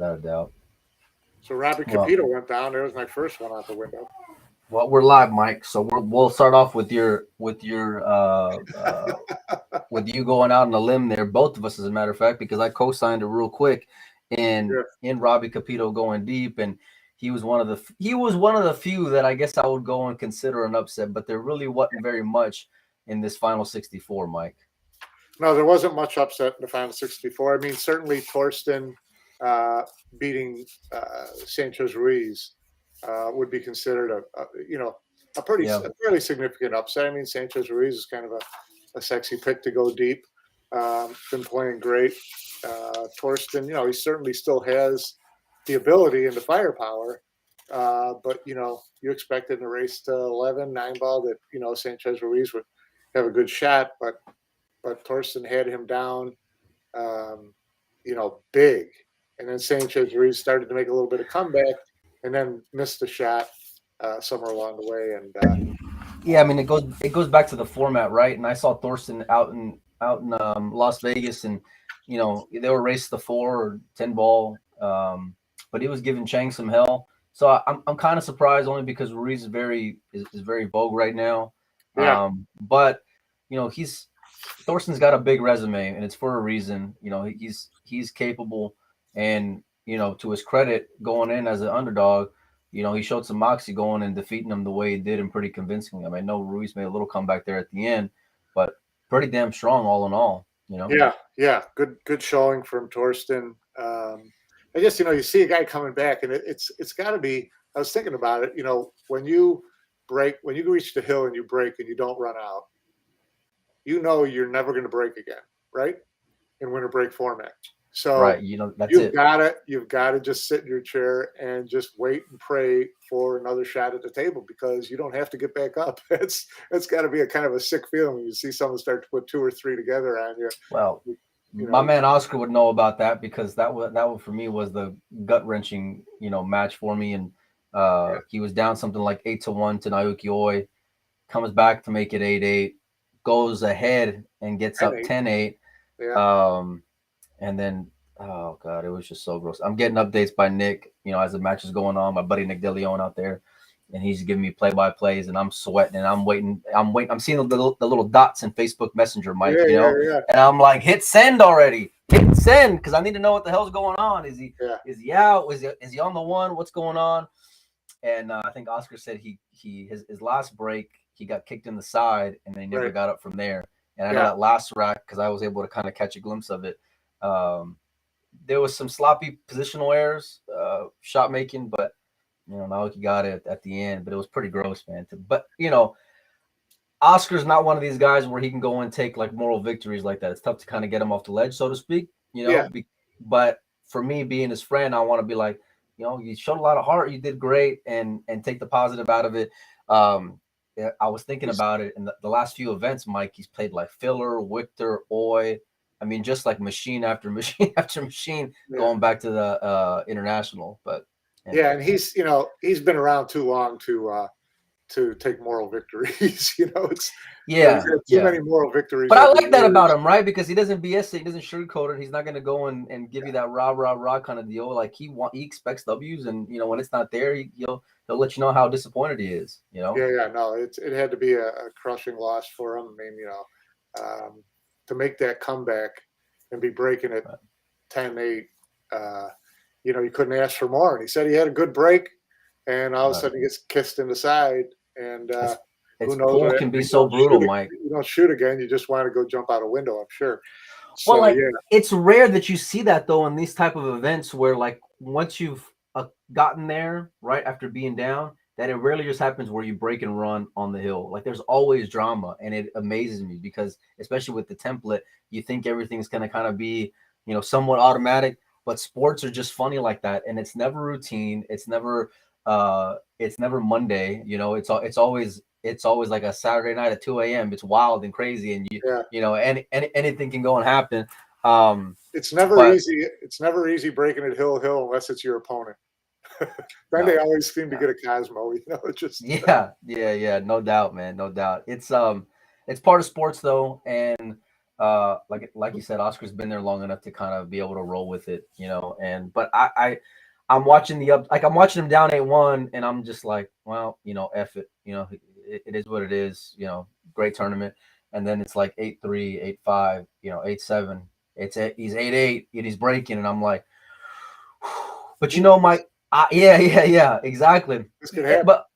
without a doubt. So Robbie Well, Capito went down. There was my first one out the window. well, we're live, Mike. So we'll start off with with you going out on a limb there, both of us, as a matter of fact, because I co-signed it real quick, and Yeah. in Robbie Capito going deep, and he was one of the few that I guess I would go and consider an upset, but there really wasn't very much in this final 64, Mike. No, there wasn't much upset in the final 64. I mean, certainly Torsten uh, beating Sanchez Ruiz would be considered Yeah, a fairly significant upset. I mean, Sanchez Ruiz is kind of a sexy pick to go deep. Been playing great. Torsten, he certainly still has the ability and the firepower. But you expected in a race to 11, 9 ball that Sanchez Ruiz would have a good shot, but Torsten had him down, um, big. And then Sanchez Ruiz started to make a little bit of comeback and then missed a shot somewhere along the way. And yeah. I mean, it goes back to the format, right? And I saw Thorsten out in Las Vegas, and they were racing the 4 or 10 ball, but he was giving Chang some hell. So I'm kind of surprised, only because Ruiz is very vogue right now. yeah, But he's Thorsten's got a big resume, and it's for a reason. He's capable, and to his credit, going in as an underdog, he showed some moxie going and defeating him the way he did, and pretty convincingly. I mean, I know Ruiz made a little comeback there at the end, but pretty damn strong all in all. yeah, good showing from Torsten. I guess you see a guy coming back, and it's got to be. I was thinking about it. When you reach the hill and you break and you don't run out, you're never going to break again, right? In winter break format. So Right. That's it. you've got to just sit in your chair and just wait and pray for another shot at the table, because you don't have to get back up. It's got to be a kind of a sick feeling when you see someone start to put 2 or 3 together on you. Well, You my know, man Oscar would know about that, because that for me was the gut wrenching match for me, and yeah, he was down something like 8-1 to Naoki Oi, comes back to make it 8-8, goes ahead and gets up 10-8. 10-8, Yeah, um, and then oh god, it was just so gross. I'm getting updates by Nick, as the match is going on. My buddy Nick DeLeon out there, and he's giving me play-by-plays, and I'm sweating, and I'm waiting. I'm seeing the little dots in Facebook Messenger, Mike, yeah, yeah, yeah, and I'm like, hit send already, hit send, because I need to know what the hell's going on. Is he yeah. is he out? Is he on the one? What's going on? And I think Oscar said his last break, he got kicked in the side, and then he never Right. got up from there. And I know Yeah, that last rack, because I was able to kind of catch a glimpse of it. Um, there was some sloppy positional errors, shot making, but Naoki got it at the end. But it was pretty gross, man. But Oscar's not one of these guys where he can go and take like moral victories like that. It's tough to kind of get him off the ledge, so to speak. yeah. But for me, being his friend, I want to be like, you showed a lot of heart. You did great, and take the positive out of it. Yeah, I was thinking He's, about it in the last few events, Mike. He's played like Filler, Victor, Oi. I mean, just like machine after machine after machine, yeah, going back to the international. But yeah. anyway, And he's been around too long to take moral victories. It's he's yeah, had too yeah. many moral victories But I over the like that about years. him, right? Because he doesn't BS it, he doesn't sugarcoat it. He's not going to go and give you that rah rah rah kind of deal. Like he expects W's, and when it's not there, he'll let you know how disappointed he is. Yeah, yeah, no, it had to be a crushing loss for him. I mean, to make that comeback and be breaking at 10-8, you couldn't ask for more. And he said he had a good break, and all of a Right. sudden he gets kissed in the side. And It's, who it's knows? pool can be so brutal, Mike. You don't shoot again. You just want to go jump out a window, I'm sure. Well, So like yeah, it's rare that you see that though in these type of events where like once you've gotten there right after being down, that it rarely just happens where you break and run on the hill. Like there's always drama, and it amazes me because especially with the template, you think everything's gonna kind of be somewhat automatic, but sports are just funny like that, and it's never routine. It's never Monday. It's always like a Saturday night at 2 a.m. It's wild and crazy, and yeah. anything can go and happen. Um, It's never but easy. It's never easy breaking it hill unless it's your opponent. Then they no, always seem to no. get a Cosmo. It's just Yeah, no doubt, man, no doubt. It's part of sports though, and like you said, Oscar's been there long enough to kind of be able to roll with it, And but I'm watching I'm watching him down 8-1, and I'm just like, well, F it, it is what it is, great tournament, and then it's like 8-3, 8-5, 8-7, he's 8-8, and he's breaking, and I'm like, but Mike, yeah, exactly, This could happen. but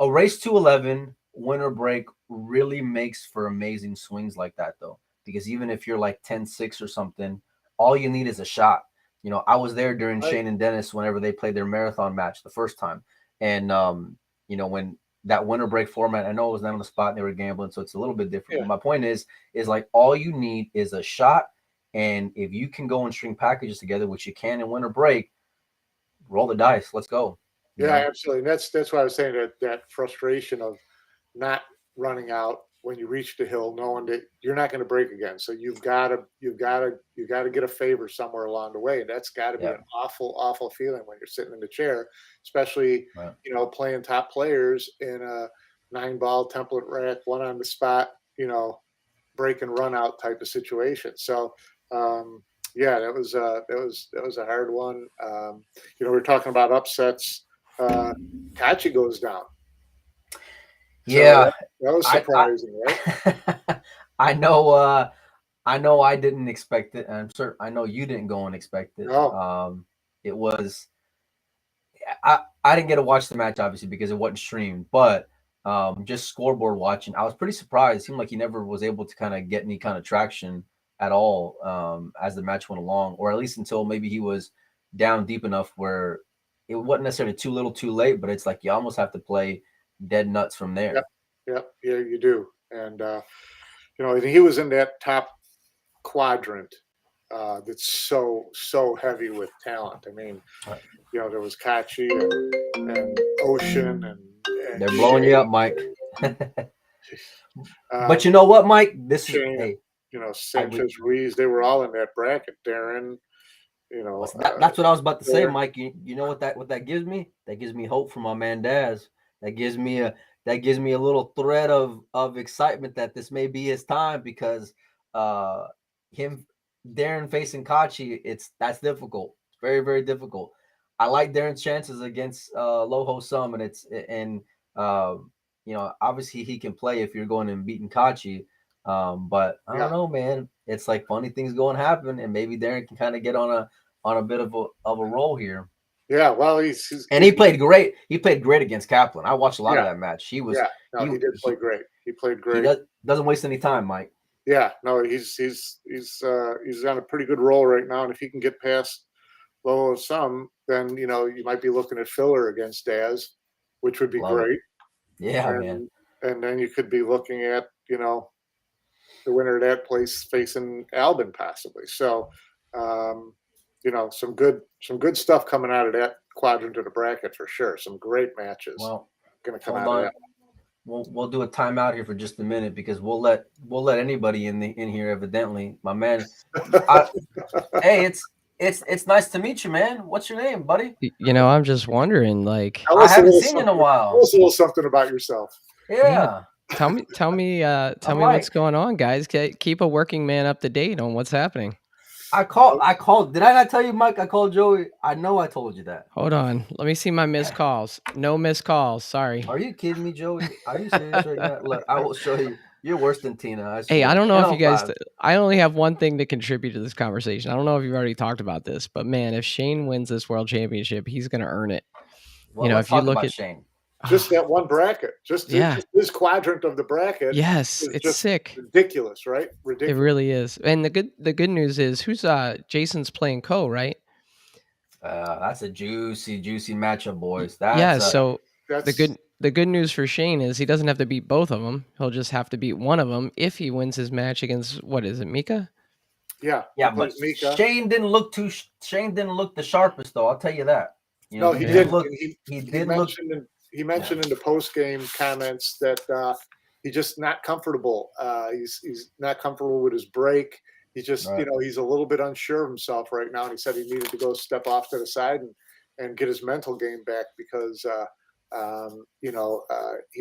a race to 11 winter break really makes for amazing swings like that, though, because even if you're like 10-6 or something, all you need is a shot. I was there during Right. Shane and Dennis whenever they played their marathon match the first time. And, when that winter break format, I know it was not on the spot and they were gambling, so it's a little bit different. Yeah. But my point is like all you need is a shot. And if you can go and string packages together, which you can in winter break, roll the dice. Let's go. Yeah, absolutely. And that's why I was saying that frustration of not running out when you reach the hill, knowing that you're not going to break again. So you've got to get a favor somewhere along the way, and that's got to be Yeah. an awful feeling when you're sitting in the chair, especially Right. playing top players in a 9-ball template rack, one on the spot, break and run out type of situation. So. Yeah, that was a hard one. We're talking about upsets. Kachi goes down. Yeah, So that was surprising, right? I know. I know. I didn't expect it, and I'm certain. I know you didn't go and expect it. No. It was. I didn't get to watch the match obviously because it wasn't streamed, but just scoreboard watching, I was pretty surprised. It seemed like he never was able to kind of get any kind of traction at all as the match went along, or at least until maybe he was down deep enough where it wasn't necessarily too little, too late, but it's like you almost have to play dead nuts from there. Yep, yeah, you do. And he was in that top quadrant that's so heavy with talent. I mean, Right. there was Kachi and Ocean and They're blowing you up, Mike. But you um, know what, Mike? This is Shane, hey, Sanchez Ruiz. They were all in that bracket. Darren, that's what I was about to say, Darren. Mike. You know what that gives me? That gives me hope for my man Daz. That gives me a little thread of excitement that this may be his time because him Darren facing Kachi, that's difficult. It's very, very difficult. I like Darren's chances against Loho Sum, and obviously he can play if you're going and beating Kachi. But I don't know, man. It's like funny things going to happen, and maybe Darren can kind of get on a bit of a roll here. Yeah, well, he played great. He played great against Kaplan. I watched a lot of that match. He did play great. He played great. He doesn't waste any time, Mike. Yeah, no, he's on a pretty good roll right now, and if he can get past Loho Sum, then you might be looking at filler against Daz, which would be great. Yeah, man. And then you could be looking at the winner of that place facing Albin possibly. So some good stuff coming out of that quadrant of the bracket for sure. Some great matches going to come out of that. We'll do a timeout here for just a minute because we'll let anybody in here. Evidently, my man. Hey, it's nice to meet you, man. What's your name, buddy? I'm just wondering, like, I haven't seen you in a while. Tell us a little something about yourself. Yeah. Tell me what's going on, guys. Keep a working man up to date on what's happening. I called. Did I not tell you, Mike? I called Joey. I know I told you that. Hold on. Let me see my missed calls. No missed calls. Sorry. Are you kidding me, Joey? Are you serious right now? Look, I will show you. You're worse than Tina. Hey, I don't know if you guys. I only have one thing to contribute to this conversation. I don't know if you've already talked about this, but man, if Shane wins this world championship, he's going to earn it. Well, if you look at Shane. Just that one bracket, just this quadrant of the bracket. Yes, it's just sick, ridiculous, right? Ridiculous. It really is. And the good news is, who's Jason's playing co, right? That's a juicy matchup, boys. So the good news for Shane is he doesn't have to beat both of them. He'll just have to beat one of them if he wins his match against Mika. Yeah, but Mika. Shane didn't look the sharpest, though. I'll tell you that. No, he didn't. He He mentioned in the post-game comments that he's just not comfortable. He's not comfortable with his break. He just, he's a little bit unsure of himself right now. And he said he needed to go step off to the side and get his mental game back because, he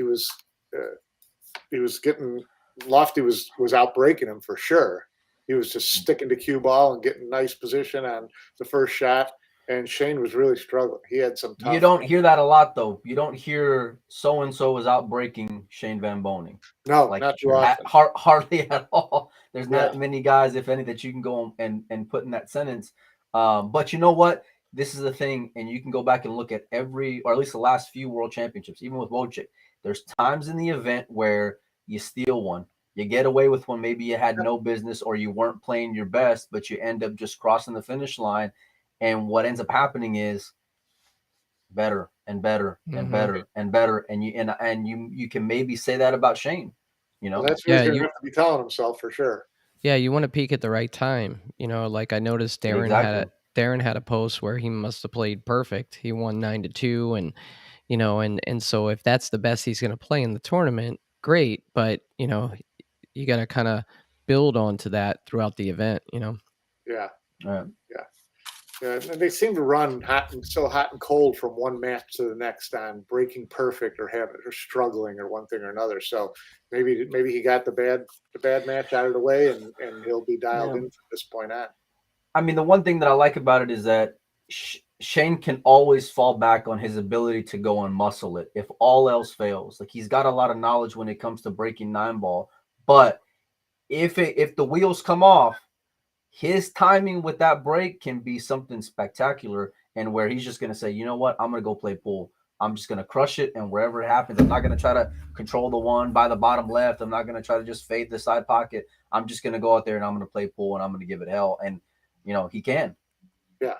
was getting Lofty was outbreaking him for sure. he was just sticking to cue ball and getting nice position on the first shot. And Shane was really struggling. He had some tough. You don't hear that a lot, though. You don't hear so and so is out breaking Shane Van Boning. No, Like not too often. hardly at all. There's not Yeah. many guys, if any, that you can go and put in that sentence. But you know what? This is the thing, and you can go back and look at every, or at least the last few World Championships, even with Wojcik. There's times in the event where you steal one, you get away with one. Maybe you had no business, or you weren't playing your best, but you end up just crossing the finish line. And what ends up happening is better and better and better and better, and you can maybe say that about Shane. Well, that's what he's going to have to be telling himself for sure. Yeah, you want to peak at the right time. Like I noticed Darren had a post where he must have played perfect. He won 9-2, and and so if that's the best he's going to play in the tournament, great. But you got to kind of build onto that throughout the event. Yeah. Right. Yeah. Yeah, and they seem to run hot and cold from one match to the next on breaking perfect or struggling or one thing or another. So maybe he got the bad match out of the way and he'll be dialed in from this point on. I mean, the one thing that I like about it is that Shane can always fall back on his ability to go and muscle it if all else fails. Like, he's got a lot of knowledge when it comes to breaking 9-ball, but if the wheels come off, his timing with that break can be something spectacular, and where he's just going to say, you know what, I'm going to go play pool. I'm just going to crush it, and wherever it happens, I'm not going to try to control the one by the bottom left. I'm not going to try to just fade the side pocket. I'm just going to go out there and I'm going to play pool, and I'm going to give it hell. And, he can. Yeah.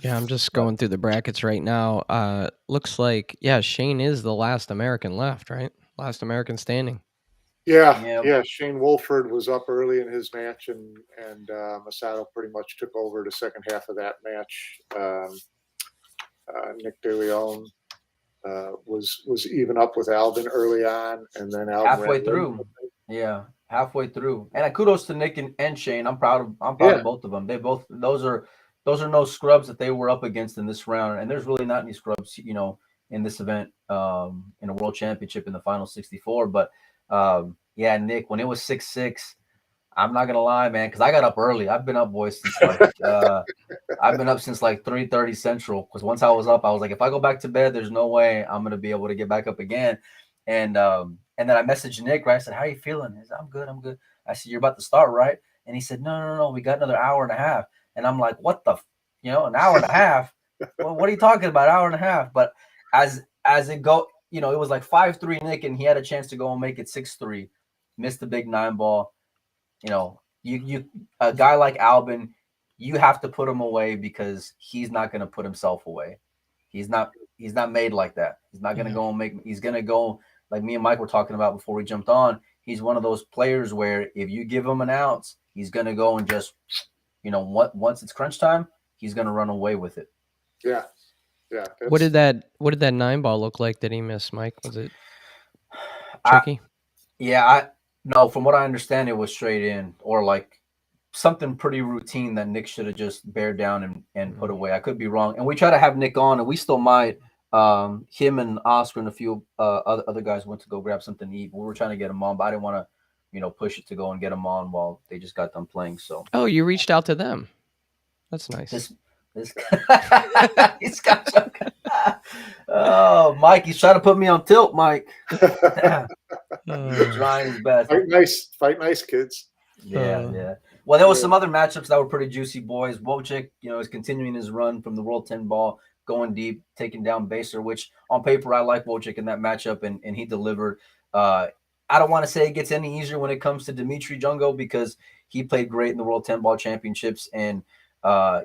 Yeah, I'm just going through the brackets right now. Looks like, Shane is the last American left, right? Last American standing. Yeah. Shane Wolford was up early in his match, and Masato pretty much took over the second half of that match. Nick De Leon was even up with Albin early on, and then Albin halfway through. Yeah, halfway through. And kudos to Nick and Shane. I'm proud of both of them. Those are no scrubs that they were up against in this round, and there's really not any scrubs, in this event, in a World Championship in the final 64. But Nick, when it was 6-6, I'm not gonna lie, man, because I got up early. I've been up, boys, since I've been up since like 3:30 Central. Because once I was up, I was like, if I go back to bed, there's no way I'm gonna be able to get back up again. And then I messaged Nick, right? I said, how are you feeling? He said, I'm good. I said, you're about to start, right? And he said, no, we got another hour and a half. And I'm like, what the, an hour and a half? Well, what are you talking about? Hour and a half? But as it go, it was like 5-3 Nick, and he had a chance to go and make it 6-3. Missed the big 9-ball. You a guy like Albin, you have to put him away because he's not going to put himself away. He's not made like that. He's not going to go and he's going to go, like me and Mike were talking about before we jumped on. He's one of those players where if you give him an ounce, he's going to go and just, once it's crunch time, he's going to run away with it. Yeah. What did that 9-ball look like that he missed, Mike? Was it tricky? No, from what I understand, it was straight in, or like something pretty routine that Nick should have just bared down and put away. I could be wrong. And we try to have Nick on, and we still might. Him and Oscar and a few other guys went to go grab something to eat. We were trying to get him on, but I didn't want to, push it to go and get him on while they just got done playing. So. Oh, you reached out to them. That's nice. This he's got some. Oh, Mike, he's trying to put me on tilt, Mike. He's trying his best. Fight nice, kids. Yeah. Well, there was some other matchups that were pretty juicy, boys. Wojcik, is continuing his run from the World 10 ball, going deep, taking down Baser, which on paper I like Wojcik in that matchup, and he delivered. I don't want to say it gets any easier when it comes to Dimitri Jungo because he played great in the World 10 ball championships, and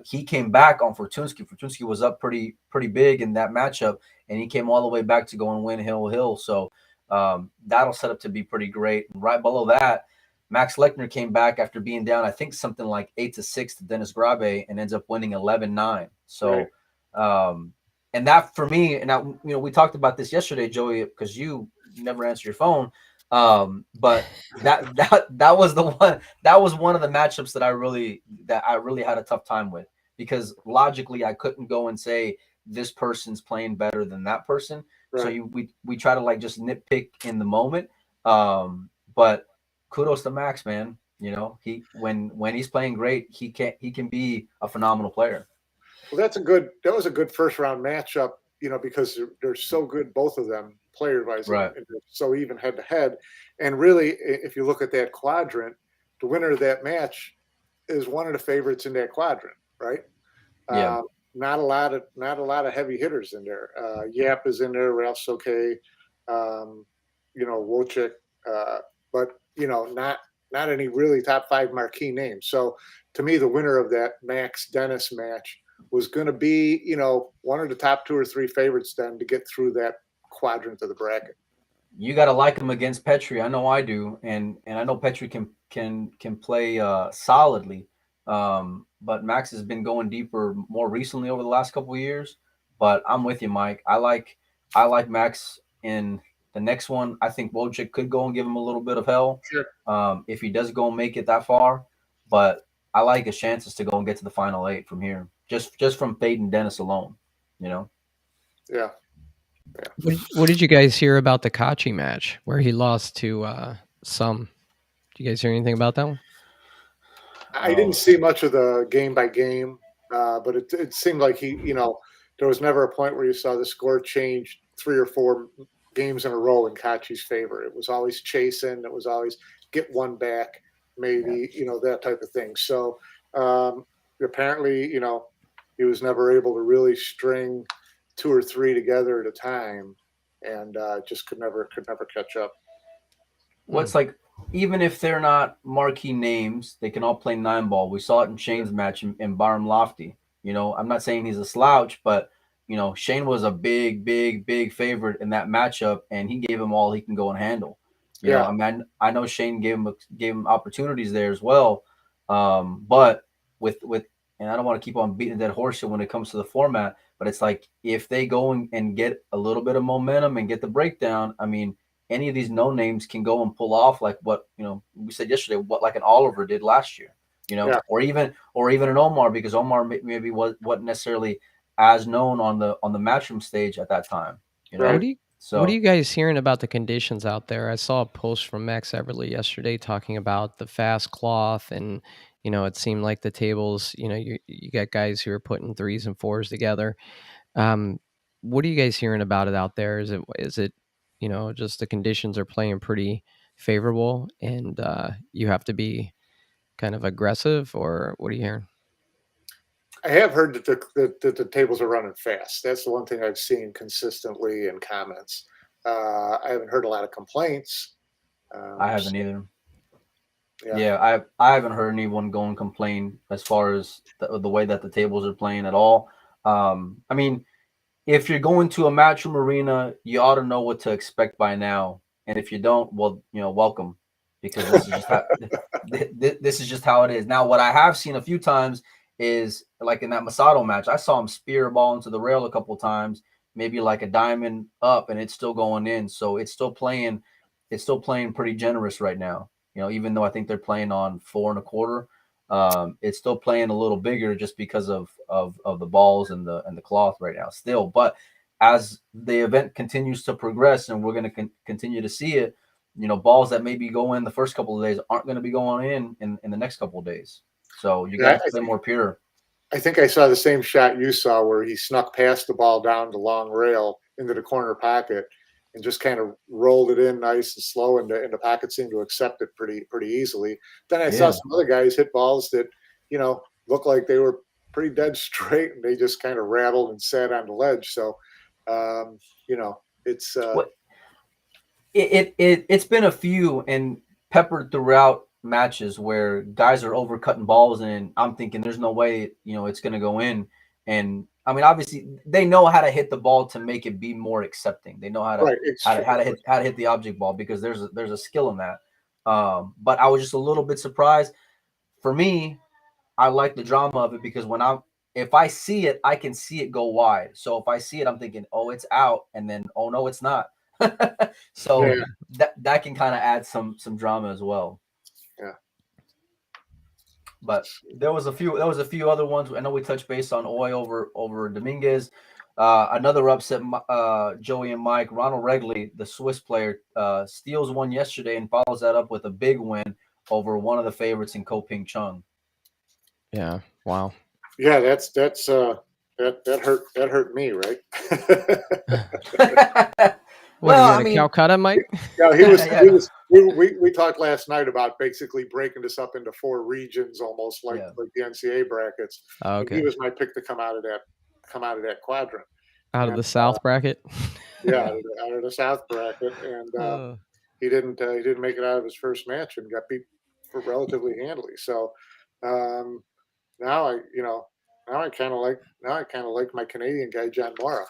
he came back on Fortunsky. Fortunsky was up pretty big in that matchup, and he came all the way back to go and win Hill. So that'll set up to be pretty great. And right below that, Max Lechner came back after being down, I think something like 8-6 to Dennis Grabe, and ends up winning 11-9. So, and that for me, and we talked about this yesterday, Joey, because you never answer your phone. But that was the one. That was one of the matchups that I really had a tough time with, because logically I couldn't go and say this person's playing better than that person. Right. So we try to like just nitpick in the moment. But kudos to Max, man. He when he's playing great, he can be a phenomenal player. Well, that was a good first round matchup, because they're so good, both of them, player wise, and, Right. and they're so even head to head. And really, if you look at that quadrant, the winner of that match is one of the favorites in that quadrant, right? Yeah. Not a lot of heavy hitters in there. Yap is in there, Ralph's okay, um, Wojcik, uh, but not any really top five marquee names. So to me, the winner of that Max Dennis match was going to be, one of the top two or three favorites then to get through that quadrant of the bracket. You got to like him against Petri. I know I do, and I know Petri can play solidly. But Max has been going deeper more recently over the last couple of years. But I'm with you, Mike. I like Max in the next one. I think Wojcik could go and give him a little bit of hell Sure. if he does go and make it that far. But I like his chances to go and get to the final eight from here, just from Fate and Dennis alone. You know. Yeah. What did you guys hear about the Kachi match where he lost to some? Did you guys hear anything about that one? I didn't Oh, see much of the game by game, but it seemed like there was never a point where you saw the score change 3 or 4 games in a row in Kachi's favor. It was always chasing. It was always get one back, yeah. maybe, that type of thing. So apparently, he was never able to really string 2 or 3 together at a time, and just could never catch up. Well, it's like even if they're not marquee names, they can all play 9 ball. We saw it in Yeah. Shane's match in Byram Lofty. I'm not saying he's a slouch, but Shane was a big, big, big favorite in that matchup, and he gave him all he can go and handle. Yeah. I mean, I know Shane gave him opportunities there as well, but with and I don't want to keep on beating that horse when it comes to the format, but it's like if they go and get a little bit of momentum and get the breakdown, I mean any of these no names can go and pull off like what we said yesterday, what like an Oliver did last year, Yeah. or even an Omar, because Omar maybe wasn't necessarily as known on the matchroom stage at that time, you Right. What know. do you what are So you guys hearing about the conditions out there? I saw a post from Max Everly yesterday talking about the fast cloth, and it seemed like the tables. You got guys who are putting threes and fours together. Um, what are you guys hearing about it out there? Is it just the conditions are playing pretty favorable, and you have to be kind of aggressive, or what are you hearing? I have heard that the tables are running fast. That's the one thing I've seen consistently in comments. I haven't heard a lot of complaints. I haven't So, either. yeah, Yeah, I haven't heard anyone go and complain as far as the way that the tables are playing at all. I mean, if you're going to a matchroom arena, you ought to know what to expect by now. And if you don't, well, welcome, because this is just how it is. Now, what I have seen a few times is like in that Masato match, I saw him spear a ball into the rail a couple times, maybe like a diamond up, and it's still going in. So it's still playing pretty generous right now. Even though I think they're playing on 4 1/4, it's still playing a little bigger just because of the balls and the cloth right now still. But as the event continues to progress and we're going to continue to see it, balls that maybe go in the first couple of days aren't going to be going in the next couple of days. So you got yeah. to play more pure. I think I saw the same shot you saw where he snuck past the ball down the long rail into the corner pocket and just kind of rolled it in nice and slow, and the pocket seemed to accept it pretty easily. Then I saw Yeah. some other guys hit balls that looked like they were pretty dead straight, and they just kind of rattled and sat on the ledge. So um, it's What it's been a few and peppered throughout matches where guys are overcutting balls, and I'm thinking there's no way it's going to go in. And I mean, obviously they know how to hit the ball to make it be more accepting. They know how to right. how to how to Extremely. hit how to hit the object ball, because there's a skill in that. But I was just a little bit surprised. For me, I like the drama of it because if I see it, I can see it go wide. So if I see it, I'm thinking, oh, it's out, and then oh no, it's not. So Yeah, that can kind of add some drama as well. yeah. But there was a few other ones. I know we touched base on Oy over Dominguez. Another upset, Joey and Mike. Ronald Regley, the Swiss player, steals one yesterday and follows that up with a big win over one of the favorites in Ko Ping Chung. Yeah. Wow. Yeah, that hurt me, right? What are Well, you I in a mean, Calcutta, Mike? Yeah, he yeah, was. We talked last night about basically breaking this up into 4 regions, almost like yeah, the NCAA brackets, Oh, and he okay. was my pick to come out of that quadrant. Out of And the South bracket. yeah, yeah. out of the South bracket, and Uh, he didn't make it out of his first match and got beat for relatively handily. So um, now I kind of like my Canadian guy John Morrow.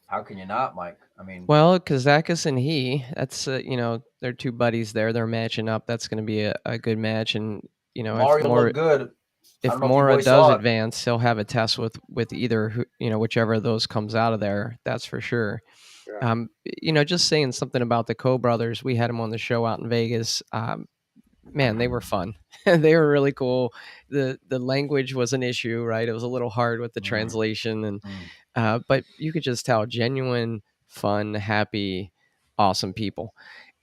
How can you not, Mike? I mean, well, Kazakis and that's they're two buddies there. They're matching up. That's going to be a good match. And Mario looked good. I if don't know if you Mora boys does saw it. advance, he'll have a test with either whichever of those comes out of there. That's for sure. Yeah, Just saying something about the Co brothers. We had them on the show out in Vegas. Man, they were fun. They were really cool. The language was an issue, right? It was a little hard with the Mm, translation, and mm, but you could just tell genuine, fun, happy, awesome people.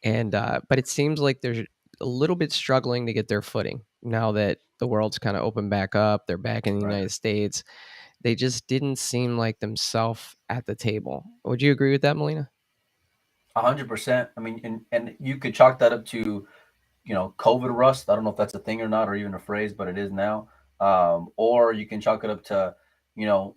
And but it seems like they're a little bit struggling to get their footing now that the world's kind of opened back up. They're back in the right. United States. They just didn't seem like themselves at the table. Would you agree with that, Melina? 100%. I mean, and you could chalk that up to, COVID rust. I don't know if that's a thing or not, or even a phrase, but it is now. Or you can chalk it up to, you know,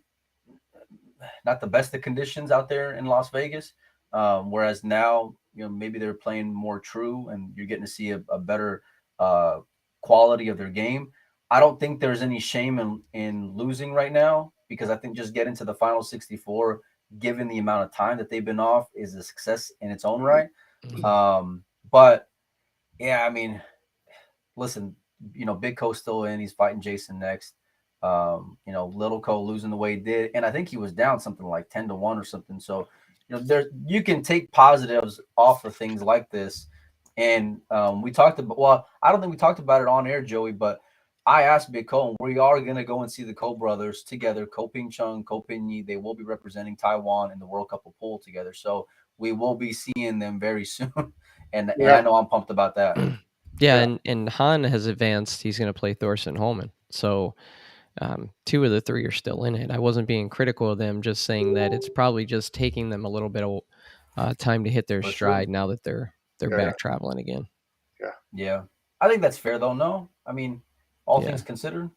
not the best of conditions out there in Las Vegas. Whereas now, maybe they're playing more true, and you're getting to see a better uh, quality of their game. I don't think there's any shame in losing right now, because I think just getting to the final 64, given the amount of time that they've been off, is a success in its own right. But yeah, I mean, listen, Big Co's still in. He's fighting Jason next. Little Co losing the way he did, and I think he was down something like 10-1 or something. So, there you can take positives off of things like this. And we talked about. Well, I don't think we talked about it on air, Joey, but I asked Big Co, and we are going to go and see the Co brothers together. Ko Ping Chung, Ko Ping Yi. They will be representing Taiwan in the World Cup of Pool together. So we will be seeing them very soon, and I yeah, know I'm pumped about that. Yeah, yeah. and Han has advanced. He's going to play Thorsten Holman. So two of the three are still in it. I wasn't being critical of them, just saying that it's probably just taking them a little bit of time to hit their For sure. stride now that they're Yeah, back traveling again. yeah, Yeah, I think that's fair though. No, I mean, all things Yeah. considered,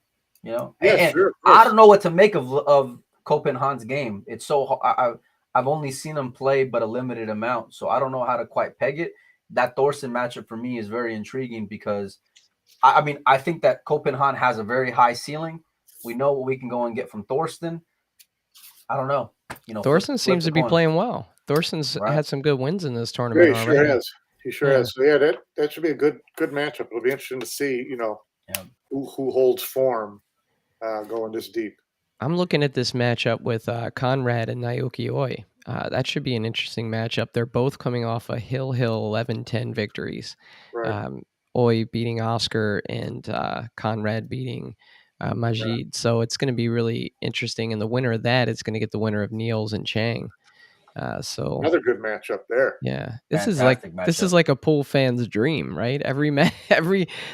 yeah. and Sure, of I course. don't know what to make of Copenhagen's game. It's so I've only seen him play, but a limited amount, so I don't know how to quite peg it. That Thorsten matchup for me is very intriguing because I mean I think that Copenhagen has a very high ceiling. We know what we can go and get from Thorsten. I don't know, Thorsten flip seems the to be coin, playing well. Thorsten's right? had some good wins in this Yeah, tournament he sure already. has. He sure Yeah. has. So yeah, that should be a good matchup. It'll be interesting to see, Yeah. who holds form going this deep. I'm looking at this matchup with Conrad and Naoki Oi. That should be an interesting matchup. They're both coming off a Hill 11-10 victories. Right. Um, Oi beating Oscar and Conrad beating Yeah. Majid. So it's going to be really interesting. And the winner of that is going to get the winner of Niels and Chang. So Another good matchup there. yeah, Fantastic this is matchup. like a pool fan's dream, right? Every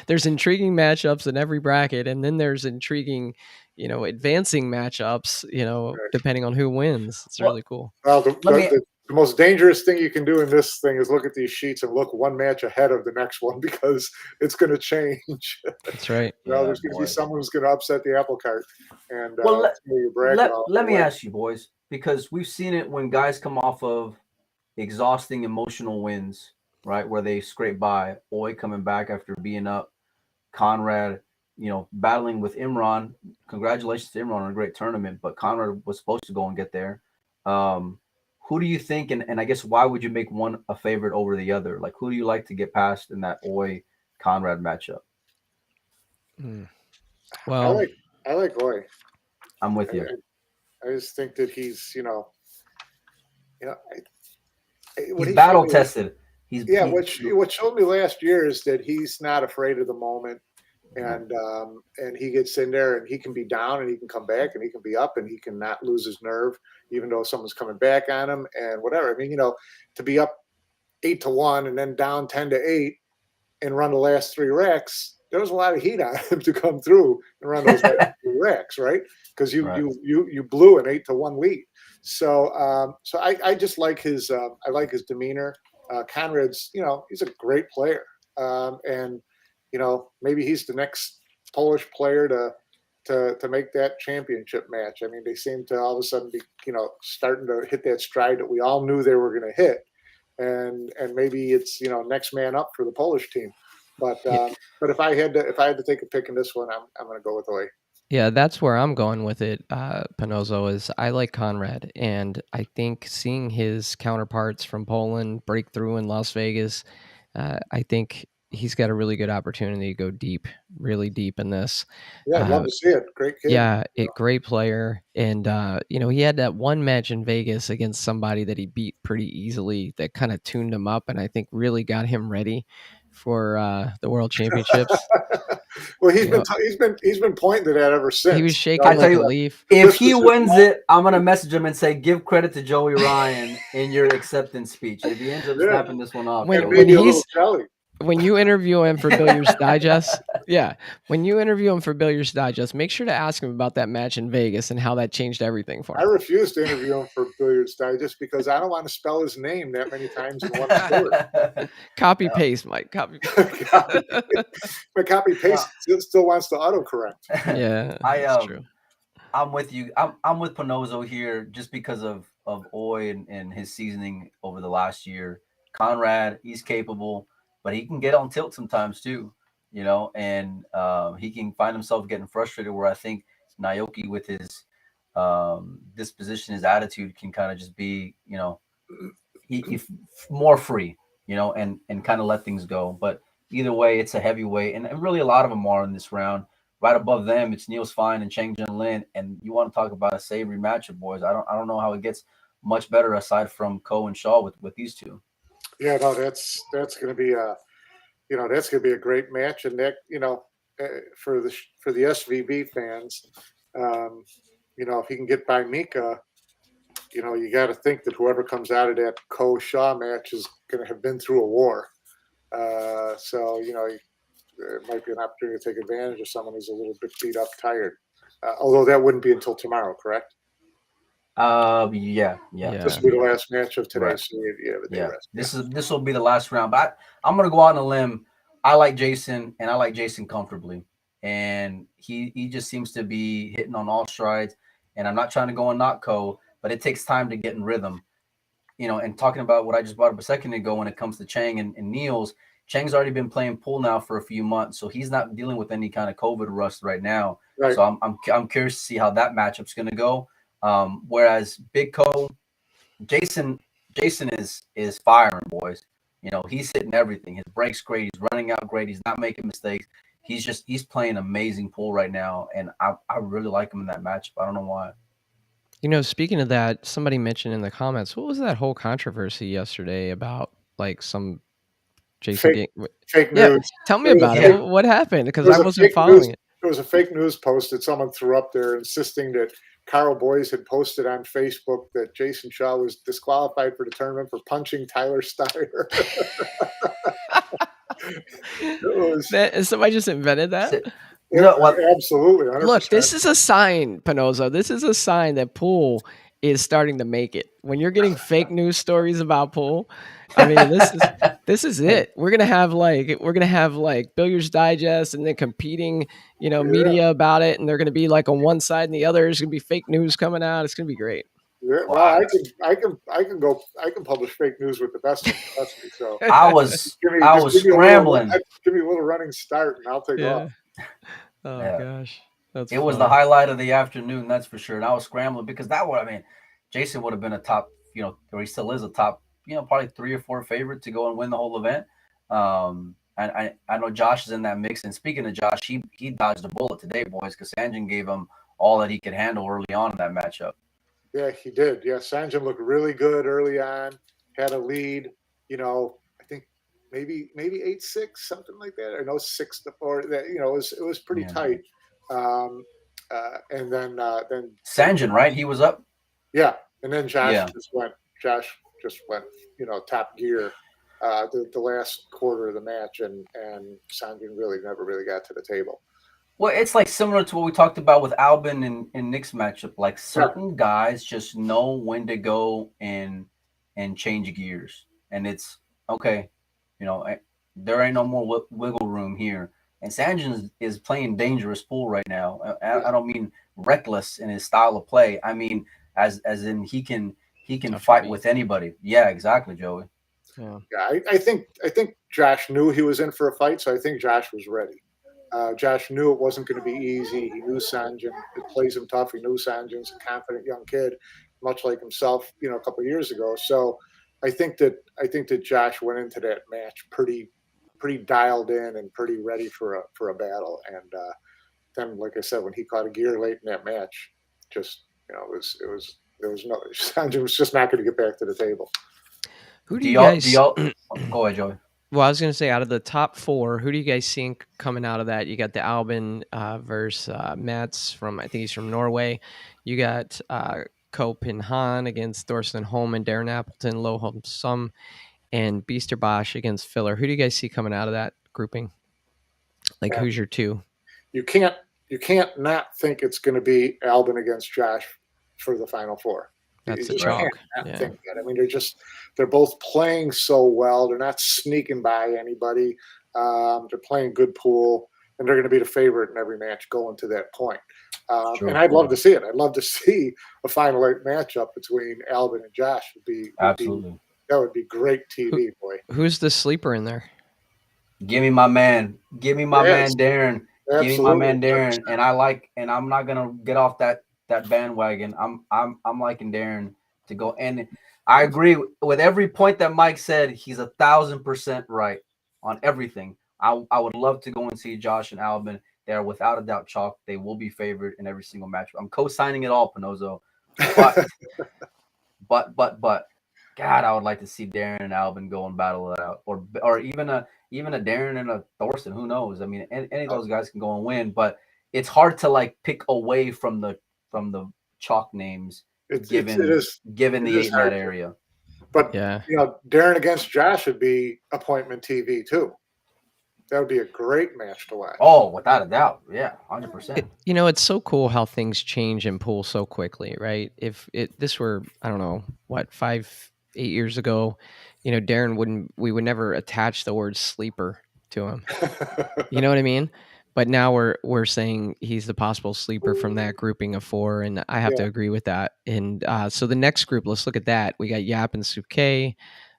there's intriguing matchups in every bracket, and then there's intriguing, advancing matchups, Right. depending on who wins. It's Well, really cool. Well, let me. the most dangerous thing you can do in this thing is look at these sheets and look one match ahead of the next one because it's going to change. That's right. Yeah, There's going to be boy. someone who's going to upset the apple cart, and Well, throw your bracket let off the let me way. ask you, boys, because we've seen it when guys come off of exhausting emotional wins, right, where they scrape by. Oi coming back after being up, Conrad, battling with Imran. Congratulations to Imran on a great tournament, but Conrad was supposed to go and get there. Um, who do you think, and I guess why would you make one a favorite over the other? Like, who do you like to get past in that Oi Conrad matchup? Mm. I Well, like I like Roy. I'm with I, you. I just think that he's what He's he showed battle me. tested. Yeah, what showed me last year is that he's not afraid of the moment. and he gets in there and he can be down and he can come back and he can be up and he can not lose his nerve even though someone's coming back on him and whatever. I mean, to be up 8-1 and then down 10-8 and run the last 3 racks, there was a lot of heat on him to come through and run those last 3 racks, right? Because you blew an 8-1 lead. So I just like his I like his demeanor. Conrad's he's a great player, and maybe he's the next Polish player to make that championship match. I mean, they seem to all of a sudden be starting to hit that stride that we all knew they were going to hit, and maybe it's next man up for the Polish team. But if I had to take a pick in this one, I'm going to go with Oye. Yeah, that's where I'm going with it, Panozzo, is I like Conrad, and I think seeing his counterparts from Poland break through in Las Vegas, I think he's got a really good opportunity to go deep, really deep in this. Yeah, I'd love to see it. Great kid. Yeah, great player, and he had that one match in Vegas against somebody that he beat pretty easily that kind of tuned him up, and I think really got him ready for the World Championships. Well, he's been pointing to that ever since. He was shaking like a leaf. If he wins it, I'm gonna message him and say, "Give credit to Joey Ryan in your acceptance speech." If he ends up snapping this one off, when you interview him for Billiards Digest, when you interview him for Billiards Digest, make sure to ask him about that match in Vegas and how that changed everything for him. I refuse to interview him for Billiards Digest because I don't want to spell his name that many times in one word. Copy paste, Mike. Copy. My copy paste still wants to autocorrect. Yeah, that's true. I'm with you. I'm with Panozzo here just because of Oye and his seasoning over the last year. Conrad, he's capable, but he can get on tilt sometimes too, and he can find himself getting frustrated where I think Naoki with his disposition, his attitude can kind of just be, he more free, and kind of let things go. But either way, it's a heavyweight, and really a lot of them are in this round. Right above them, it's Niels Fine and Cheng Jin Lin, and you want to talk about a savory matchup, boys. I don't know how it gets much better aside from Ko and Shaw with these two. Yeah, no, that's going to be that's going to be a great match, and that for the SVB fans, if he can get by Mika, you got to think that whoever comes out of that Ko Shaw match is going to have been through a war. So it might be an opportunity to take advantage of someone who's a little bit beat up, tired. Although that wouldn't be until tomorrow, correct? Yeah. This will be the last match of today. Right. So you have a day rest. This will be the last round. But I'm gonna go out on a limb. I like Jason, and I like Jason comfortably. And he just seems to be hitting on all strides. And I'm not trying to go on not Ko, but it takes time to get in rhythm. And talking about what I just brought up a second ago when it comes to Cheng and Niels, Cheng's already been playing pool now for a few months, so he's not dealing with any kind of COVID rust right now. Right. So I'm curious to see how that matchup's going to go. Whereas Big Ko, Jason is firing, boys. He's hitting everything. His break's great. He's running out great. He's not making mistakes. He's playing amazing pool right now, and I really like him in that matchup. I don't know why. Speaking of that, somebody mentioned in the comments, what was that whole controversy yesterday about like some Jason fake news? Tell me about it. What happened? Because I wasn't following it. It was a fake news post that someone threw up there insisting that Carl Boyes had posted on Facebook that Jason Shaw was disqualified for the tournament for punching Tyler Steyer. Somebody just invented that? Absolutely. 100%. Look, this is a sign, Panozzo. This is a sign that pool is starting to make it. When you're getting fake news stories about pool, I mean, this is it. We're gonna have like Billiards Digest and then competing, media about it, and they're gonna be like on one side and the other. There's gonna be fake news coming out. It's gonna be great. Yeah, well, I can publish fake news with the best of them. So I was scrambling. Give me a little running start, and I'll take off. Oh gosh, it was the highlight of the afternoon, that's for sure. And I was scrambling because Jason would have been a top, or he still is a top, probably 3 or 4 favorite to go and win the whole event. And I know Josh is in that mix. And speaking of Josh, he dodged a bullet today, boys, because Sanjin gave him all that he could handle early on in that matchup. Yeah, he did. Yeah, Sanjin looked really good early on. Had a lead. I think maybe 8-6, something like that. I know 6-4. That it was pretty Yeah. tight. And then Sanjin, right? He was up. yeah, and then Yeah. Josh just went top gear. The last quarter of the match, and Sanjin really never really got to the table. Well, it's like similar to what we talked about with Albin and Nick's matchup. Like Yeah, certain guys just know when to go and change gears, and it's okay. You know, there ain't no more wiggle room here. And Sanjin is playing dangerous pool right now. yeah. I don't mean reckless in his style of play. I mean as in he can Tough to fight beat. with anybody. Yeah, exactly, Joey. Yeah. Yeah, I think Josh knew he was in for a fight, so I think Josh was ready. Josh knew it wasn't going to be easy. He knew Sanjin. It plays him tough. He knew Sanjin's a confident young kid, much like himself, a couple of years ago. So I think that Josh went into that match pretty dialed in and pretty ready for a battle. And then, like I said, when he caught a gear late in that match, just it was there was no Sanjin was just not going to get back to the table. Who do Do you y'all do guys? y'all go ahead, Joey? Well, I was going to say, out of the top four, who do you guys think coming out of that? You got the Albin versus Mats from, I think he's from Norway. You got Cope and Han against Thorsten Holm and Darren Appleton, Low Holm Sum, and Beaster Bosch against Filler. Who do you guys see coming out of that grouping? Like, Yeah. who's your two? You can't not think it's going to be Albin against Josh for the Final Four. That's You a just Right. can't chalk. not Yeah. think that. I mean, they're both playing so well. They're not sneaking by anybody. They're playing good pool, and they're going to be the favorite in every match going to that point. True. And I'd love to see it. I'd love to see a Final Eight matchup between Albin and Josh. Absolutely. That would be great TV, boy. Who's the sleeper in there? Give me my man. Give me my Yes, man Darren. Give me my absolutely. man Darren. And I'm not gonna get off that bandwagon. I'm liking Darren to go. And I agree with every point that Mike said. He's 1,000% right on everything. I would love to go and see Josh and Albin. They're without a doubt chalk. They will be favored in every single match. I'm co-signing it all, Panozzo. But God, I would like to see Darren and Albin go and battle it out, or even a Darren and a Thorsten. Who knows? I mean, any of those guys can go and win, but it's hard to like pick away from the chalk names It given is given it the is 8 in that hard to- area. But Yeah. Darren against Josh would be appointment TV too. That would be a great match to watch. Oh, without a doubt, yeah, 100%. It's so cool how things change and pool so quickly, right? If this were, I don't know, what, 5, 8 years ago, Darren we would never attach the word sleeper to him. You know what I mean? But now we're saying he's the possible sleeper from that grouping of 4, and I have to Yeah. agree with that. And so the next group, let's look at that. We got Yap and Suke,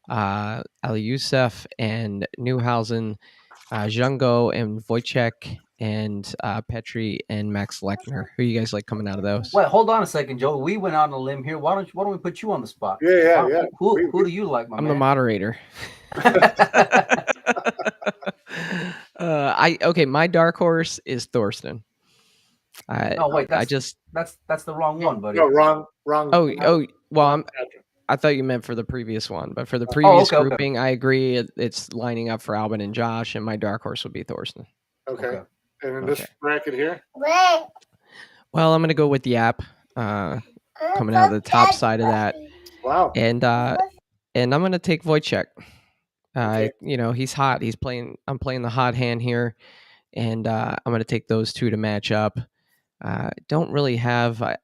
Ali Youssef and Newhausen, Django and Wojciech, and Petri and Max Lechner. Who you guys like coming out of those? Wait, hold on a second, Joe. We went out on a limb here. Why don't we put you on the spot? Yeah. Who do you like, my I'm man? the moderator. My dark horse is Thorsten. No, wait, that's the wrong one, buddy. No, wrong. Well, I thought you meant for the previous one, but for the Oh, previous okay. grouping, I agree. It's lining up for Albin and Josh, and my dark horse would be Thorsten. Okay. And in this bracket here, well, I'm going to go with Yap, coming out of the top side of that. wow. And I'm going to take Wojciech. Okay. He's hot. I'm playing the hot hand here, and I'm going to take those two to match up. Don't really have a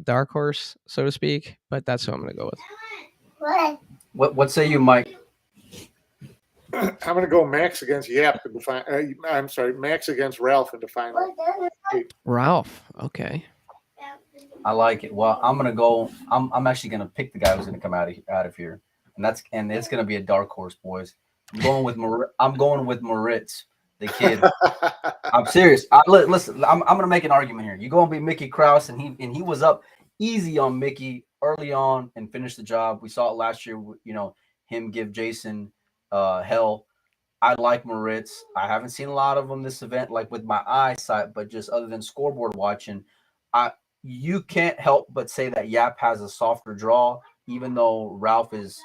dark horse, so to speak, but that's who I'm going to go with. What say you, Mike? I'm going to go Max against Yap in the final. I'm sorry, Max against Ralph in the final. Ralph, okay. I like it. Well, I'm gonna go. I'm actually gonna pick the guy who's gonna come out of here, and it's gonna be a dark horse, boys. I'm going with Moritz, the kid. I'm serious. Listen, I'm gonna make an argument here. You're gonna be Mickey Krause, and he was up easy on Mickey early on and finished the job. We saw it last year. Him give Jason hell. I like Moritz. I haven't seen a lot of them this event, like with my eyesight, but just other than scoreboard watching, you can't help but say that Yap has a softer draw, even though Ralph is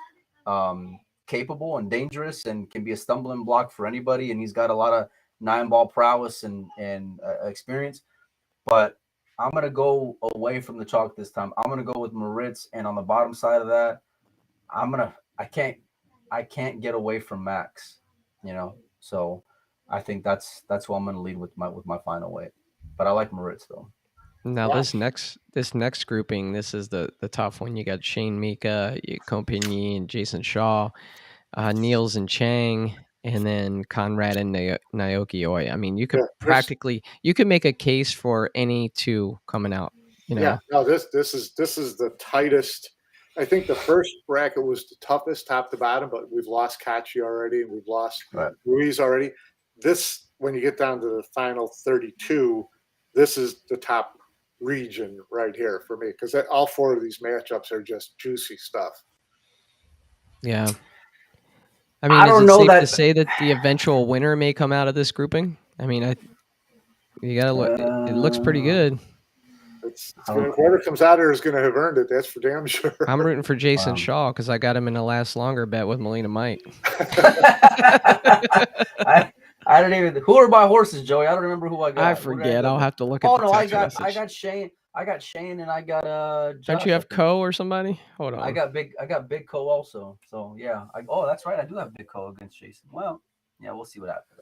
capable and dangerous and can be a stumbling block for anybody. And he's got a lot of 9-ball prowess and experience. But I'm gonna go away from the chalk this time. I'm gonna go with Moritz, and on the bottom side of that, I can't get away from Max. So I think that's who I'm gonna lead with my final weight. But I like Moritz though. Now this next grouping, this is the tough one. You got Shane Mika, Compagnie, and Jason Shaw, Niels and Chang, and then Conrad and Naoki Oi. I mean, you could make a case for any two coming out. Yeah, no, this is the tightest. I think the first bracket was the toughest, top to bottom, but we've lost Kachi already, and we've lost Ruiz already. This, when you get down to the final 32, this is the top region right here for me, because all four of these matchups are just juicy stuff. Yeah. I mean, is it safe to say that the eventual winner may come out of this grouping? I mean, you gotta look. It looks pretty good. Whoever comes out here is going to have earned it. That's for damn sure. I'm rooting for Jason Shaw because I got him in the last longer bet with Melina Mike. I don't even. Who are my horses, Joey? I don't remember who I got. I forget. I'll have to look at. Oh no, I got Shane. I got Shane, and I got Josh. Don't you have Co or somebody? Hold on. I got Big Co also. So yeah. That's right. I do have Big Co against Jason. Well, yeah, we'll see what happens.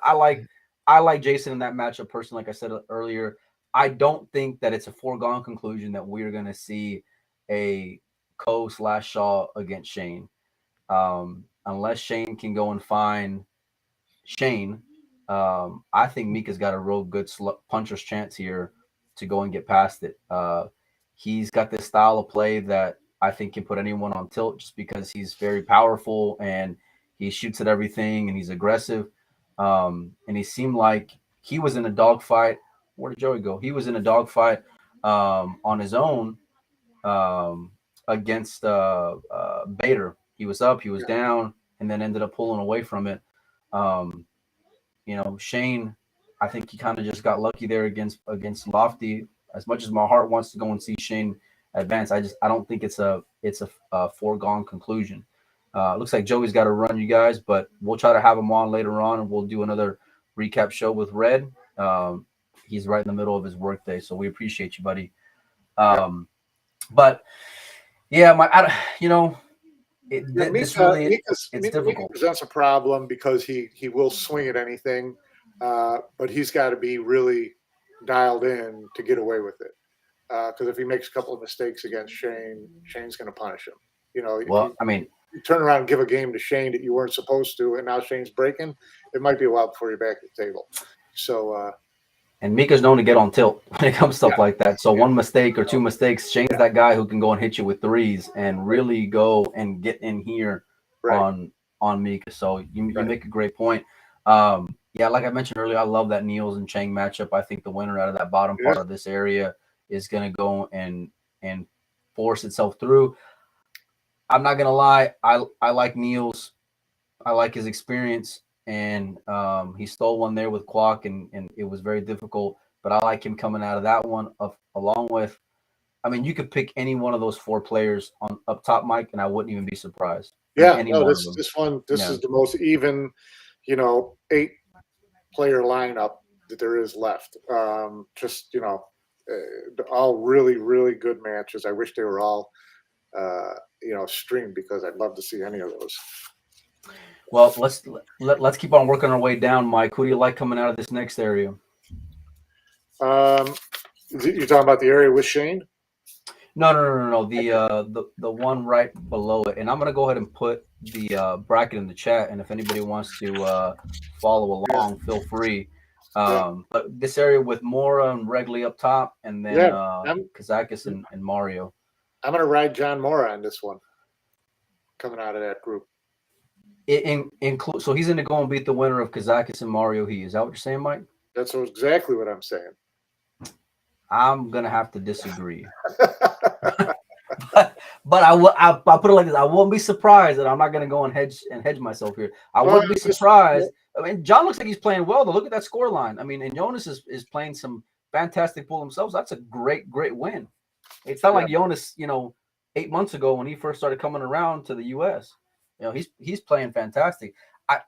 I like Jason in that matchup personally. Like I said earlier, I don't think that it's a foregone conclusion that we're going to see a Co/Shaw against Shane, unless Shane can go and find Shane. I think Mika's got a real good puncher's chance here to go and get past it. He's got this style of play that I think can put anyone on tilt just because he's very powerful and he shoots at everything and he's aggressive. And he seemed like he was in a dogfight. Where did Joey go? He was in a dogfight on his own against Bader. He was up, he was down, and then ended up pulling away from it. Shane, I think he kind of just got lucky there against Lofty. As much as my heart wants to go and see Shane advance, I don't think it's a foregone conclusion. Looks like Joey's got to run, you guys, but we'll try to have him on later on, and we'll do another recap show with Red. He's right in the middle of his workday, so we appreciate you, buddy. But yeah, it's difficult. Mika presents a problem because he will swing at anything, but he's got to be really dialed in to get away with it. Because if he makes a couple of mistakes against Shane, Shane's going to punish him. You turn around and give a game to Shane that you weren't supposed to, and now Shane's breaking, it might be a while before you're back at the table. So, and Mika's known to get on tilt when it comes to stuff like that. So one mistake or two mistakes, Shane's that guy who can go and hit you with threes and really go and get in here on Mika. So you make a great point. Like I mentioned earlier, I love that Niels and Chang matchup. I think the winner out of that bottom part of this area is going to go and force itself through. I'm not gonna lie, I like Niels. I like his experience, and he stole one there with Kwok, and it was very difficult. But I like him coming out of that one along with. I mean, you could pick any one of those four players up top, Mike, and I wouldn't even be surprised. Yeah, this is the most even, 8-player lineup that there is left. All really, really good matches. I wish they were all. Stream, because I'd love to see any of those. Well, let's keep on working our way down, Mike. Who do you like coming out of this next area? You're talking about the area with Shane? No. The one right below it. And I'm gonna go ahead and put the bracket in the chat. And if anybody wants to follow along, feel free. But this area with Mora and Regley up top, and then Kazakis and Mario. I'm going to ride John Mora on this one, coming out of that group. So he's going to go and beat the winner of Kazakis and Mario He. Is that what you're saying, Mike? That's exactly what I'm saying. I'm going to have to disagree. but I'll put it like this. I won't be surprised that I'm not going to go and hedge myself here. I wouldn't be surprised. I mean, John looks like he's playing well, though. Look at that score line. I mean, and Jonas is playing some fantastic pool themselves. That's a great win. It's not like Jonas, 8 months ago when he first started coming around to the U.S. He's playing fantastic. I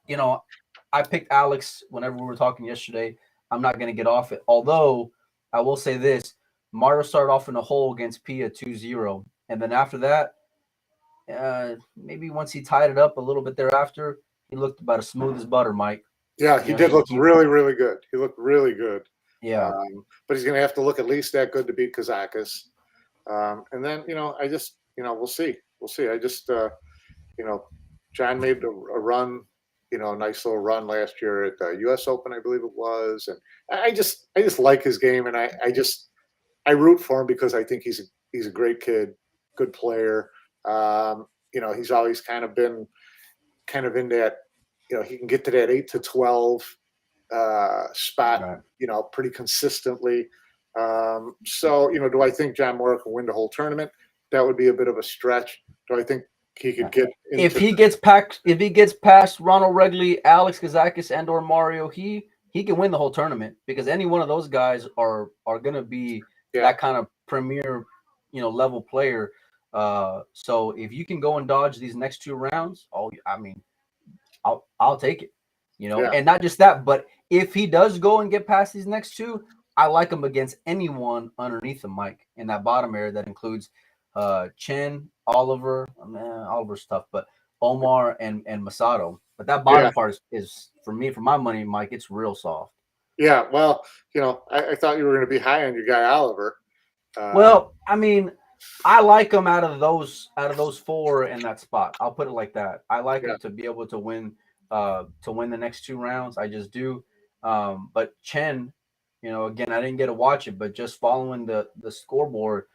picked Alex whenever we were talking yesterday. I'm not going to get off it. Although I will say this, Mario started off in a hole against Pia 2-0. And then after that, maybe once he tied it up a little bit thereafter, he looked about as smooth as butter, Mike. Yeah, he did look really, really good. He looked really good. Yeah. But he's going to have to look at least that good to beat Kazakis. And then, I just, we'll see. We'll see. I just, John made a run, a nice little run last year at the U.S. Open, I believe it was. And I just like his game. And I root for him because I think he's a great kid, good player. He's always kind of been in that, he can get to that 8 to 12 spot, Right. pretty consistently. So, do I think John Moore can win the whole tournament? That would be a bit of a stretch. Do I think he could get into if he gets past Ronald Regley, Alex Kazakis, and or Mario, he can win the whole tournament because any one of those guys are going to be that kind of premier, level player. So if you can go and dodge these next 2 rounds, I'll take it. And not just that, but if he does go and get past these next 2, I like him against anyone underneath him, Mike, in that bottom area. That includes Chen, Oliver. Oliver's tough, but Omar and Masato. But that bottom part is for me, for my money, Mike, it's real soft. Yeah, well, I thought you were going to be high on your guy Oliver. Well, I like him out of those 4 in that spot. I'll put it like that. I like him to be able to win the next 2 rounds. I just do. But Chen, again, I didn't get to watch it, but just following the scoreboard,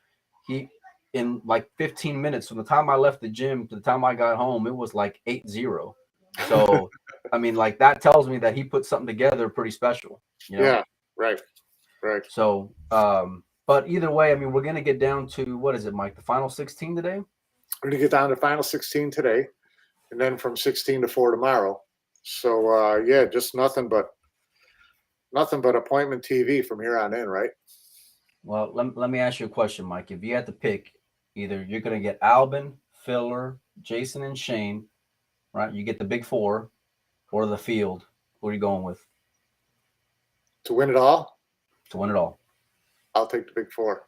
he in like 15 minutes from the time I left the gym to the time I got home, it was like 8-0. So, that tells me that he put something together pretty special. Yeah, right. So, but either way, we're going to get down to, what is it, Mike, the final 16 today? We're going to get down to final 16 today, and then from 16 to 4 tomorrow. So, just nothing but appointment TV from here on in, right? Well, let me ask you a question, Mike. If you had to pick, either you're going to get Albin, Filler, Jason, and Shane, right? You get the big 4, or the field. Who are you going with? To win it all? To win it all. I'll take the big 4.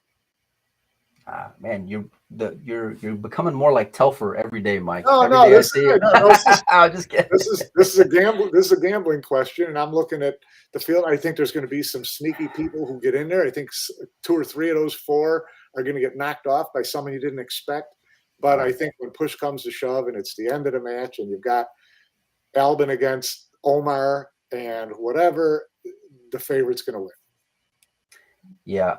Man, you're becoming more like Telfer every day, Mike. No, this is I'm just kidding. This is a gamble. This is a gambling question, and I'm looking at the field. I think there's going to be some sneaky people who get in there. I think 2 or 3 of those 4 are going to get knocked off by someone you didn't expect. But I think when push comes to shove, and it's the end of the match, and you've got Albin against Omar and whatever, the favorite's going to win. Yeah,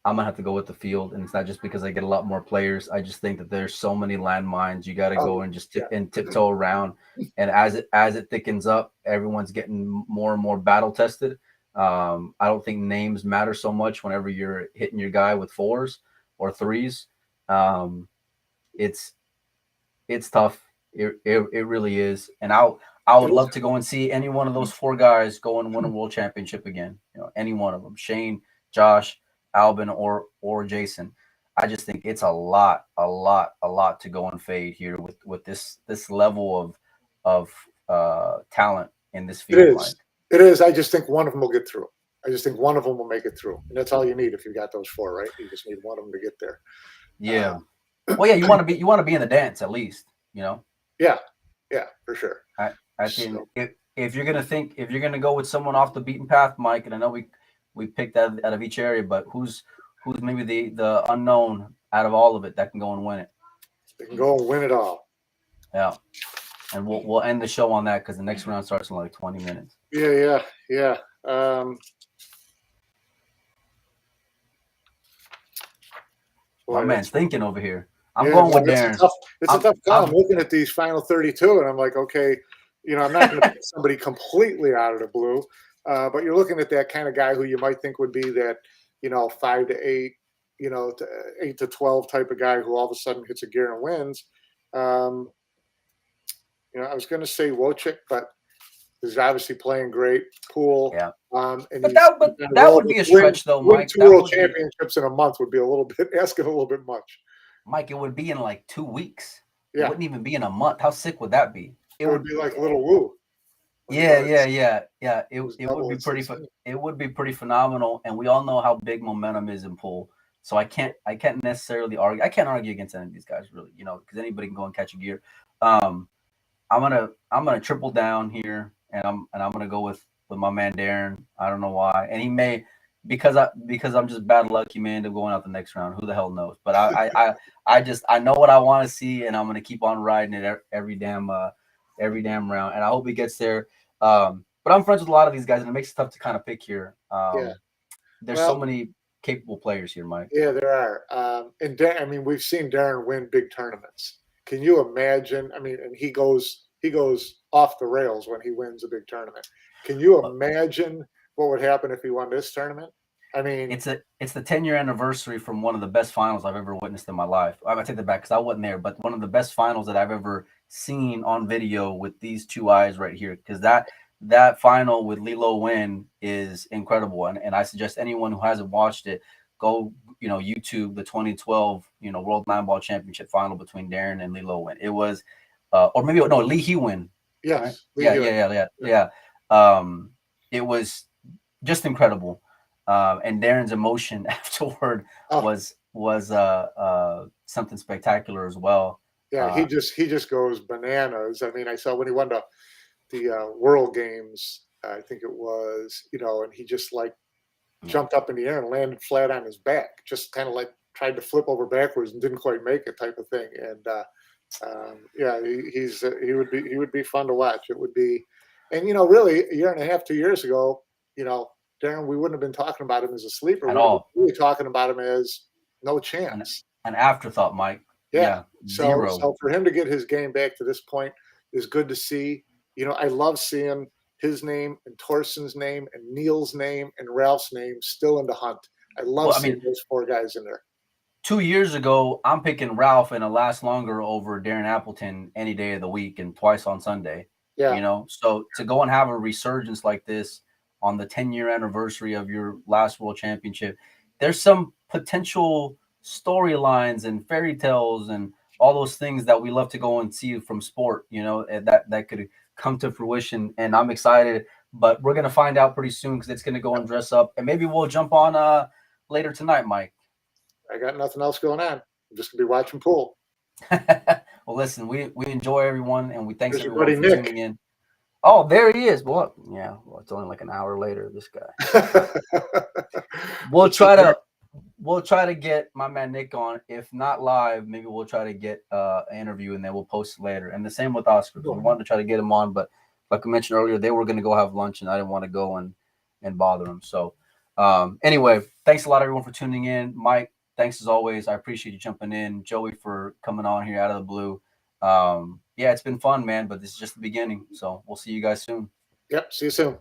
I'm gonna have to go with the field, and it's not just because I get a lot more players. I just think that there's so many landmines. You got to go and just tiptoe around. And as it thickens up, everyone's getting more and more battle tested. I don't think names matter so much whenever you're hitting your guy with 4s or 3s. It's tough. It really is. And I would love to go and see any one of those 4 guys go and win a world championship again. Any one of them, Shane, Josh, Albin, or Jason. I just think it's a lot to go and fade here with this level of talent in this field. It is. I just think one of them will get through. I just think one of them will make it through, and that's all you need if you got those 4, right? You just need one of them to get there. Yeah. Well, yeah, you want to be in the dance at least, Yeah, for sure. I think if you're gonna go with someone off the beaten path, Mike, and I know we picked out of each area, but who's maybe the unknown out of all of it that can go and win it? They can go and win it all. Yeah, and we'll end the show on that because the next round starts in like 20 minutes. Yeah. My man's thinking over here. I'm going with Darren. It's a tough call. I'm looking at these final 32, and I'm like, okay, I'm not going to pick somebody completely out of the blue. But you're looking at that kind of guy who you might think would be that, 5 to 8, to 8 to 12 type of guy who all of a sudden hits a gear and wins. I was going to say Wojcik, but he's obviously playing great. Pool. Yeah. And but that would be a stretch, though, Mike. 2 world championships in a month would be asking a little bit much. Mike, it would be in like 2 weeks. It wouldn't even be in a month. How sick would that be? It would be like Little Woo. Yeah. It would be it would be pretty phenomenal, and we all know how big momentum is in pool. So I can't necessarily argue. I can't argue against any of these guys, really, because anybody can go and catch a gear. I'm gonna triple down here, and I'm gonna go with my man Darren. I don't know why, and he may because I'm just bad luck. He may end up going out the next round. Who the hell knows? But I know what I want to see, and I'm gonna keep on riding it every damn round, and I hope he gets there. But I'm friends with a lot of these guys, and it makes it tough to kind of pick here. There's so many capable players here, Mike. Yeah, there are. And I mean, we've seen Darren win big tournaments. Can you imagine? I mean, and he goes off the rails when he wins a big tournament. Can you imagine what would happen if he won this tournament? I mean, it's the 10-year anniversary from one of the best finals I've ever witnessed in my life. I take that back because I wasn't there, but one of the best finals that I've ever seen on video with these two eyes right here. Because that final with Lilo Win is incredible, and I suggest anyone who hasn't watched it go YouTube the 2012 World 9-Ball Championship final between Darren and Lilo Win. It was or maybe no, Lee Hee Win. Yes. Right? Yeah. It was just incredible. And Darren's emotion afterward was something spectacular as well. Yeah, he just goes bananas. I mean, I saw when he won the World Games, I think it was, and he just like jumped up in the air and landed flat on his back, just kind of like tried to flip over backwards and didn't quite make it, type of thing. And he would be fun to watch. It would be, and really a year and a half, 2 years ago, Darren, we wouldn't have been talking about him as a sleeper at all. We were talking about him as no chance, an afterthought, Mike. Yeah. So for him to get his game back to this point is good to see. I love seeing his name and Torsten's name and Neil's name and Ralph's name still in the hunt. I love seeing those four guys in there. 2 years ago, I'm picking Ralph and it'll last longer over Darren Appleton any day of the week and twice on Sunday. Yeah. So to go and have a resurgence like this on the 10-year anniversary of your last world championship, there's some potential storylines and fairy tales and all those things that we love to go and see from sport, that could come to fruition. And I'm excited, but we're going to find out pretty soon because it's going to go and dress up, and maybe we'll jump on later tonight, Mike. I got nothing else going on. I'm just going to be watching pool. Well, listen, we enjoy everyone, and we thanks everybody for tuning in. Oh, there he is. Well, it's only like an hour later, this guy. We'll try to get my man Nick on. If not live, maybe we'll try to get an interview, and then we'll post it later. And the same with Oscar. We wanted to try to get him on, but like I mentioned earlier, they were going to go have lunch, and I didn't want to go and bother them. So anyway, thanks a lot, everyone, for tuning in. Mike, thanks as always. I appreciate you jumping in. Joey for coming on here out of the blue. It's been fun, man, but this is just the beginning. So we'll see you guys soon. Yep. See you soon.